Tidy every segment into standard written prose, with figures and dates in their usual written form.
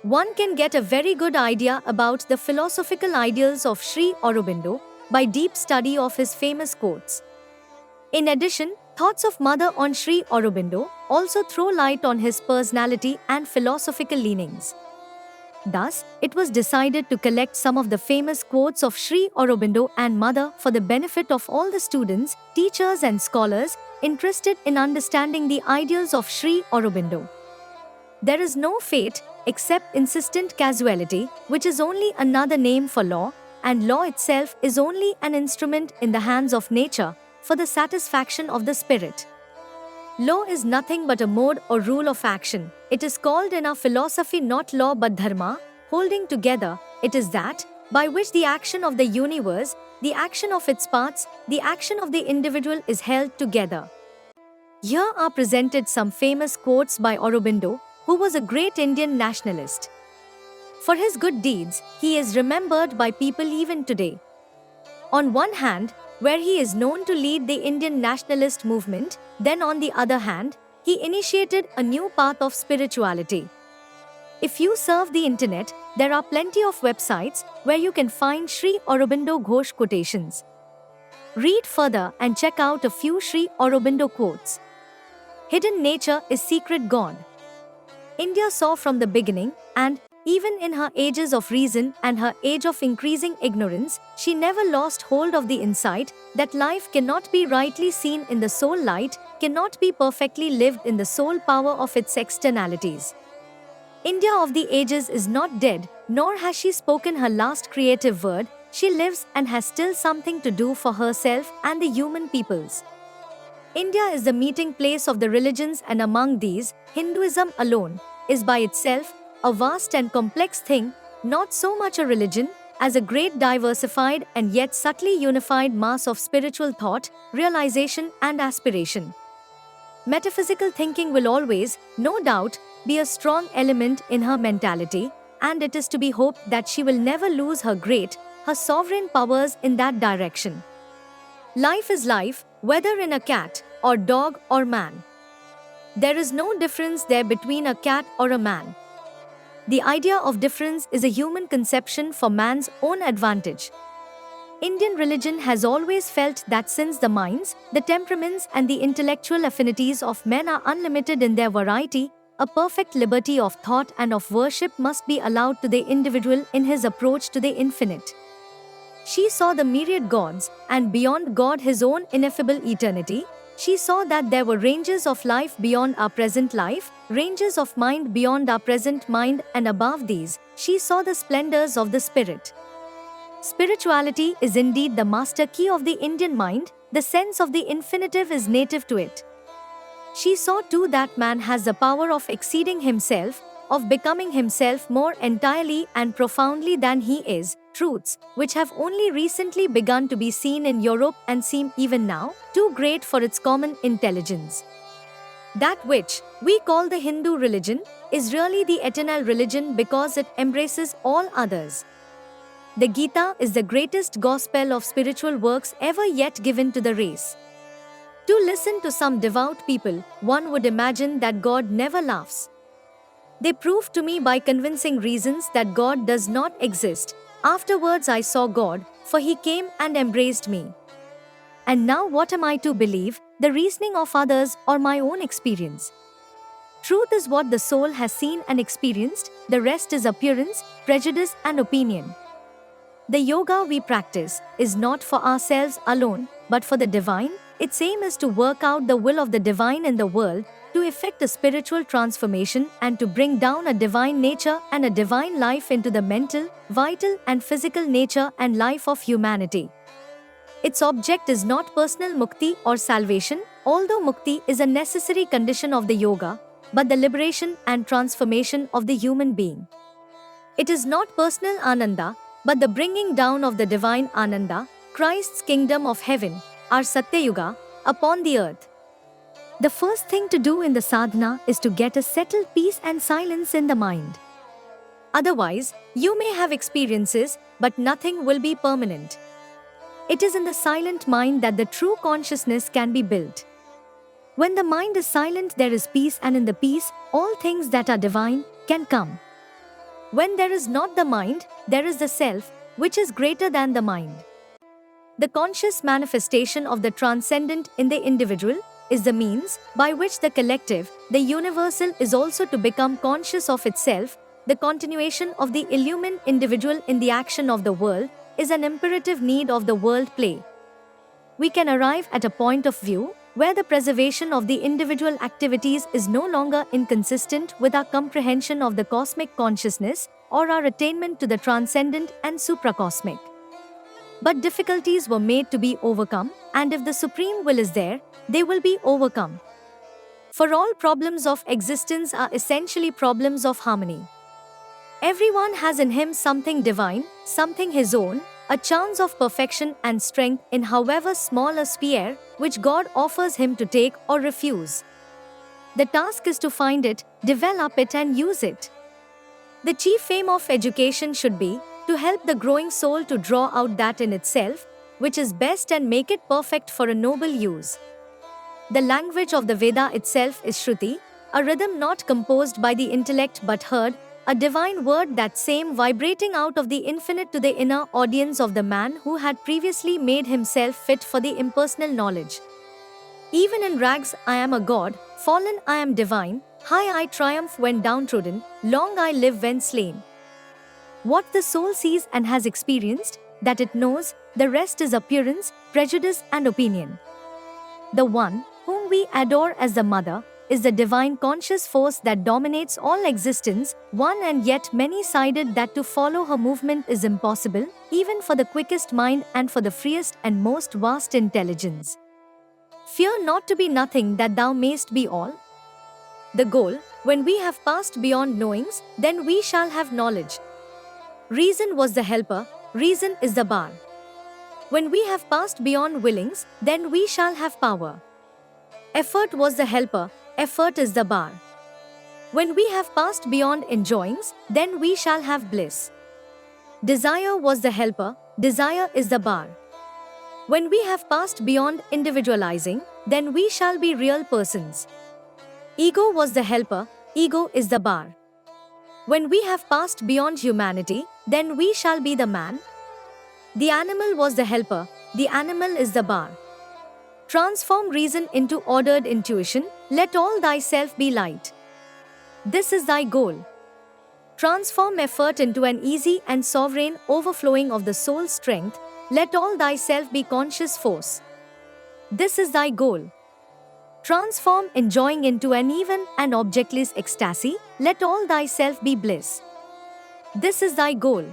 One can get a very good idea about the philosophical ideals of Sri Aurobindo by deep study of his famous quotes. In addition, thoughts of Mother on Sri Aurobindo also throw light on his personality and philosophical leanings. Thus, it was decided to collect some of the famous quotes of Sri Aurobindo and Mother for the benefit of all the students, teachers and scholars interested in understanding the ideals of Sri Aurobindo. There is no fate except insistent causality, which is only another name for law, and law itself is only an instrument in the hands of nature for the satisfaction of the spirit. Law is nothing but a mode or rule of action. It is called in our philosophy not law but dharma, holding together, it is that by which the action of the universe, the action of its parts, the action of the individual is held together. Here are presented some famous quotes by Aurobindo, who was a great Indian nationalist. For his good deeds, he is remembered by people even today. On one hand, where he is known to lead the Indian nationalist movement, then on the other hand, he initiated a new path of spirituality. If you surf the internet, there are plenty of websites where you can find Sri Aurobindo Ghosh quotations. Read further and check out a few Sri Aurobindo quotes. Hidden nature is secret God. India saw from the beginning, and even in her ages of reason and her age of increasing ignorance, she never lost hold of the insight that life cannot be rightly seen in the soul light, cannot be perfectly lived in the soul power of its externalities. India of the ages is not dead, nor has she spoken her last creative word. She lives and has still something to do for herself and the human peoples. India is the meeting place of the religions, and among these, Hinduism alone is by itself a vast and complex thing, not so much a religion as a great diversified and yet subtly unified mass of spiritual thought, realization and aspiration. Metaphysical thinking will always, no doubt, be a strong element in her mentality, and it is to be hoped that she will never lose her sovereign powers in that direction. Life is life, whether in a cat, or dog, or man. There is no difference there between a cat or a man. The idea of difference is a human conception for man's own advantage. Indian religion has always felt that since the minds, the temperaments, and the intellectual affinities of men are unlimited in their variety, a perfect liberty of thought and of worship must be allowed to the individual in his approach to the infinite. She saw the myriad gods, and beyond God his own ineffable eternity. She saw that there were ranges of life beyond our present life, ranges of mind beyond our present mind, and above these, she saw the splendors of the spirit. Spirituality is indeed the master key of the Indian mind, the sense of the infinitive is native to it. She saw too that man has the power of exceeding himself, of becoming himself more entirely and profoundly than he is, truths which have only recently begun to be seen in Europe and seem even now too great for its common intelligence. That which we call the Hindu religion is really the eternal religion because it embraces all others. The Gita is the greatest gospel of spiritual works ever yet given to the race. To listen to some devout people, one would imagine that God never laughs. They proved to me by convincing reasons that God does not exist. Afterwards I saw God, for he came and embraced me. And now what am I to believe, the reasoning of others or my own experience? Truth is what the soul has seen and experienced, the rest is appearance, prejudice and opinion. The yoga we practice is not for ourselves alone, but for the divine. Its aim is to work out the will of the divine in the world, to effect a spiritual transformation and to bring down a divine nature and a divine life into the mental, vital and physical nature and life of humanity. Its object is not personal mukti or salvation, although mukti is a necessary condition of the yoga, but the liberation and transformation of the human being. It is not personal ananda, but the bringing down of the divine ananda, Christ's kingdom of heaven, our Satyayuga, upon the earth. The first thing to do in the sadhana is to get a settled peace and silence in the mind. Otherwise, you may have experiences, but nothing will be permanent. It is in the silent mind that the true consciousness can be built. When the mind is silent, there is peace, and in the peace, all things that are divine can come. When there is not the mind, there is the self, which is greater than the mind. The conscious manifestation of the transcendent in the individual is the means by which the collective, the universal, is also to become conscious of itself. The continuation of the illumined individual in the action of the world is an imperative need of the world play. We can arrive at a point of view where the preservation of the individual activities is no longer inconsistent with our comprehension of the cosmic consciousness or our attainment to the transcendent and supracosmic. But difficulties were made to be overcome, and if the supreme will is there, they will be overcome. For all problems of existence are essentially problems of harmony. Everyone has in him something divine, something his own, a chance of perfection and strength in however small a sphere, which God offers him to take or refuse. The task is to find it, develop it and use it. The chief aim of education should be to help the growing soul to draw out that in itself, which is best and make it perfect for a noble use. The language of the Veda itself is Shruti, a rhythm not composed by the intellect but heard, a divine word that same vibrating out of the infinite to the inner audience of the man who had previously made himself fit for the impersonal knowledge. Even in rags I am a god, fallen I am divine, high I triumph when downtrodden, long I live when slain. What the soul sees and has experienced, that it knows, the rest is appearance, prejudice and opinion. The one, whom we adore as the mother, is the divine conscious force that dominates all existence, one and yet many-sided, that to follow her movement is impossible, even for the quickest mind and for the freest and most vast intelligence. Fear not to be nothing that thou mayst be all. The goal, when we have passed beyond knowings, then we shall have knowledge. Reason was the helper, reason is the bar. When we have passed beyond willings, then we shall have power. Effort was the helper, effort is the bar. When we have passed beyond enjoyings, then we shall have bliss. Desire was the helper, desire is the bar. When we have passed beyond individualizing, then we shall be real persons. Ego was the helper, ego is the bar. When we have passed beyond humanity, then we shall be the man. The animal was the helper, the animal is the bar. Transform reason into ordered intuition, let all thyself be light. This is thy goal. Transform effort into an easy and sovereign overflowing of the soul's strength, let all thyself be conscious force. This is thy goal. Transform enjoying into an even and objectless ecstasy, let all thyself be bliss. This is thy goal.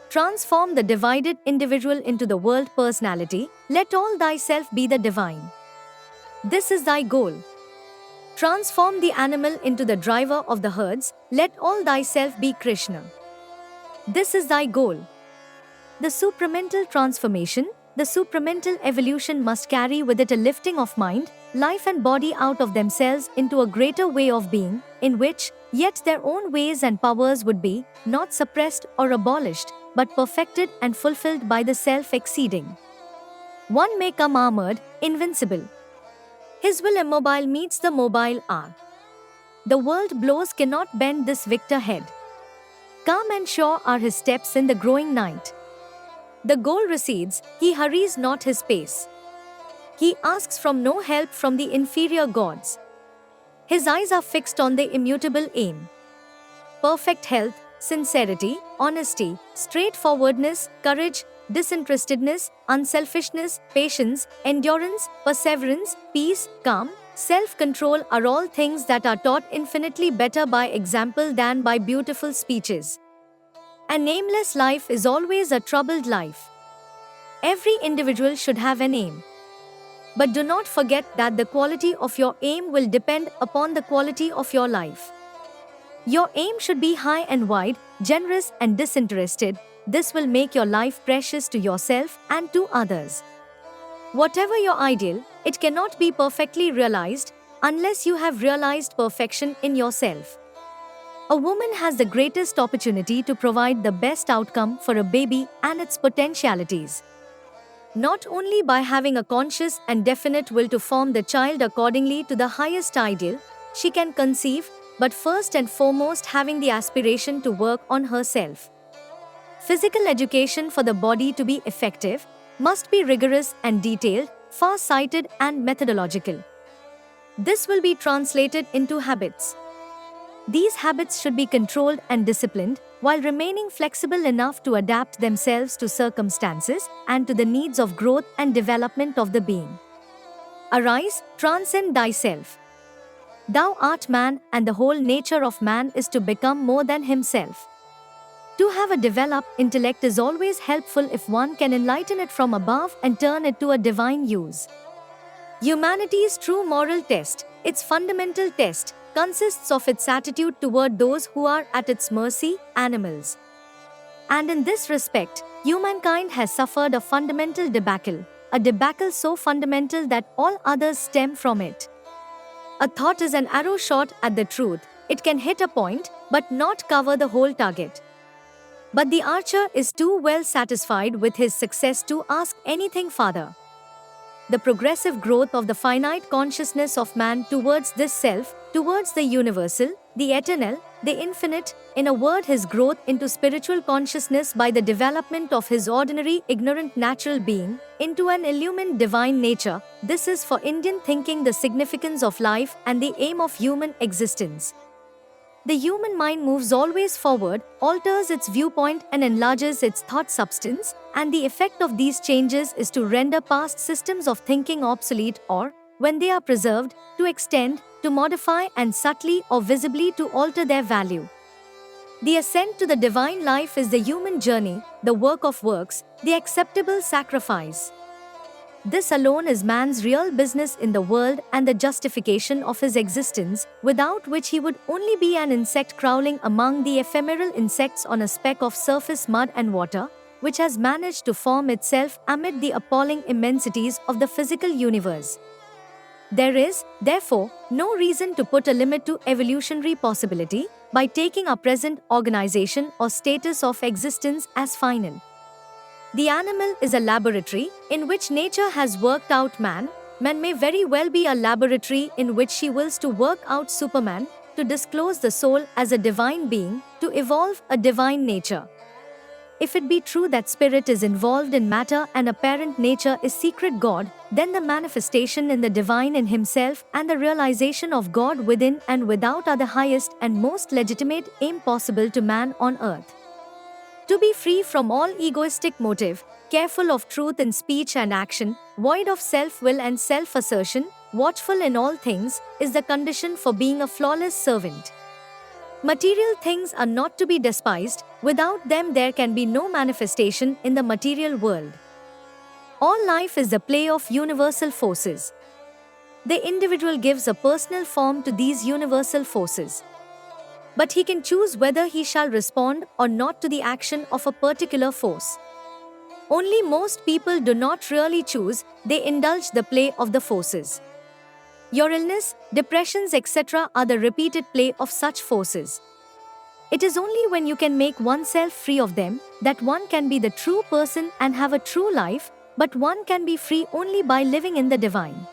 Transform the divided individual into the world personality, let all thyself be the divine. This is thy goal. Transform the animal into the driver of the herds, let all thyself be Krishna. This is thy goal. The supramental transformation, the supramental evolution must carry with it a lifting of mind, life and body out of themselves into a greater way of being, in which, yet their own ways and powers would be, not suppressed or abolished, but perfected and fulfilled by the self-exceeding. One may come armored, invincible. His will immobile meets the mobile hour. The world blows cannot bend this victor head. Calm and sure are his steps in the growing night. The goal recedes, he hurries not his pace. He asks from no help from the inferior gods. His eyes are fixed on the immutable aim. Perfect health, sincerity, honesty, straightforwardness, courage, disinterestedness, unselfishness, patience, endurance, perseverance, peace, calm, self-control are all things that are taught infinitely better by example than by beautiful speeches. A nameless life is always a troubled life. Every individual should have an aim. But do not forget that the quality of your aim will depend upon the quality of your life. Your aim should be high and wide, generous and disinterested. This will make your life precious to yourself and to others. Whatever your ideal, it cannot be perfectly realized unless you have realized perfection in yourself. A woman has the greatest opportunity to provide the best outcome for a baby and its potentialities. Not only by having a conscious and definite will to form the child accordingly to the highest ideal, she can conceive, but first and foremost having the aspiration to work on herself. Physical education for the body to be effective must be rigorous and detailed, far-sighted and methodological. This will be translated into habits. These habits should be controlled and disciplined, while remaining flexible enough to adapt themselves to circumstances and to the needs of growth and development of the being. Arise, transcend thyself. Thou art man, and the whole nature of man is to become more than himself. To have a developed intellect is always helpful if one can enlighten it from above and turn it to a divine use. Humanity's true moral test, its fundamental test, consists of its attitude toward those who are at its mercy, animals. And in this respect, humankind has suffered a fundamental debacle, a debacle so fundamental that all others stem from it. A thought is an arrow shot at the truth. It can hit a point, but not cover the whole target. But the archer is too well satisfied with his success to ask anything further. The progressive growth of the finite consciousness of man towards this self, towards the universal, the eternal, the infinite, in a word, his growth into spiritual consciousness by the development of his ordinary ignorant natural being into an illumined divine nature, this is for Indian thinking the significance of life and the aim of human existence. The human mind moves always forward, alters its viewpoint and enlarges its thought substance, and the effect of these changes is to render past systems of thinking obsolete or, when they are preserved, to extend, to modify and subtly or visibly to alter their value. The ascent to the divine life is the human journey, the work of works, the acceptable sacrifice. This alone is man's real business in the world and the justification of his existence, without which he would only be an insect crawling among the ephemeral insects on a speck of surface mud and water, which has managed to form itself amid the appalling immensities of the physical universe. There is, therefore, no reason to put a limit to evolutionary possibility by taking our present organization or status of existence as final. The animal is a laboratory in which nature has worked out man. Man may very well be a laboratory in which she wills to work out Superman, to disclose the soul as a divine being, to evolve a divine nature. If it be true that spirit is involved in matter and apparent nature is secret God, then the manifestation in the divine in himself and the realization of God within and without are the highest and most legitimate aim possible to man on earth. To be free from all egoistic motive, careful of truth in speech and action, void of self-will and self-assertion, watchful in all things, is the condition for being a flawless servant. Material things are not to be despised, without them there can be no manifestation in the material world. All life is the play of universal forces. The individual gives a personal form to these universal forces. But he can choose whether he shall respond or not to the action of a particular force. Only most people do not really choose, they indulge the play of the forces. Your illness, depressions, etc. are the repeated play of such forces. It is only when you can make oneself free of them that one can be the true person and have a true life, but one can be free only by living in the divine.